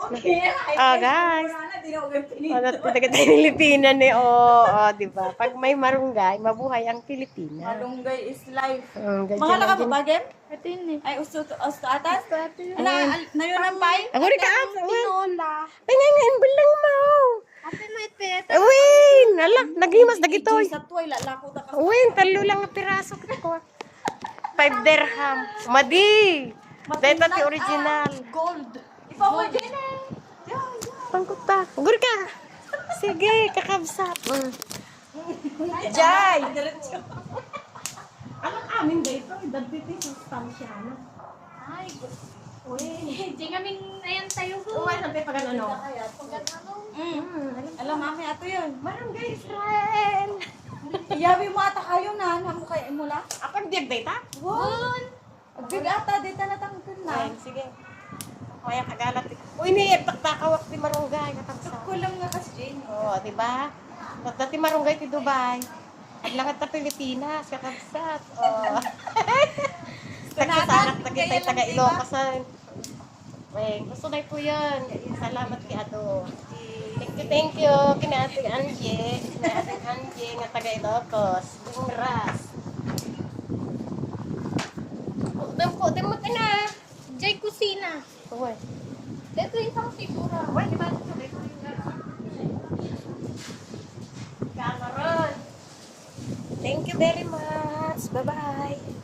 Oh, guys. Ano talaga tayo Pilipinas ni di ba? Pag may marunggay, mabuhay ang Pilipinas. Malunggay is life. Ganyan Mahal ka din. ba, Gem? Ito yun eh. Ay, usto atas? Ano, na yun ang pay? Ang huli ka ata. Tinola. Pengen belang mau. Ate mo ipet. Uwin, alak, nagimas na gitoy. Sa tuway, lalako ta ka. Uwin, talo lang ang piraso ko. 5 dirham. Madi. Dito ti original. Gold. Ipa mo din eh. Pangkuta. Ugur ka. Sige, kakabsat. Jay. Alam amin dito, dagdito yung sustansya. Ay, uy. Di kaming ayan tayo ko. Uwan, natin pag ano. Alam, mami, ato yun. Barangay Israel. Iyabi mo ata kayo na, namo kayo mula. Apag diag data? Wow. Agdig ata, dito na tangkon na. Ay, sige. Kaya kagalat. Uy, ni takawak ti marunggay katabsa. Kulang nga kasi, Jane. Oh, di ba? Dati marunggay ti Dubai. At langat ta Pilipinas, kakabsat. Oh. Nagsasanak na kita taga Ilocos. Ay, gusto na po yan. Salamat kay Ado. Thank you. Kina Ate Angie. Kina Ate Angie nga taga Ilocos. Bungras. Udam mo na. Jay Kusina. Uy. Dito isang sigura. Uy, di ba? Kamaron. Thank you very much. Bye-bye.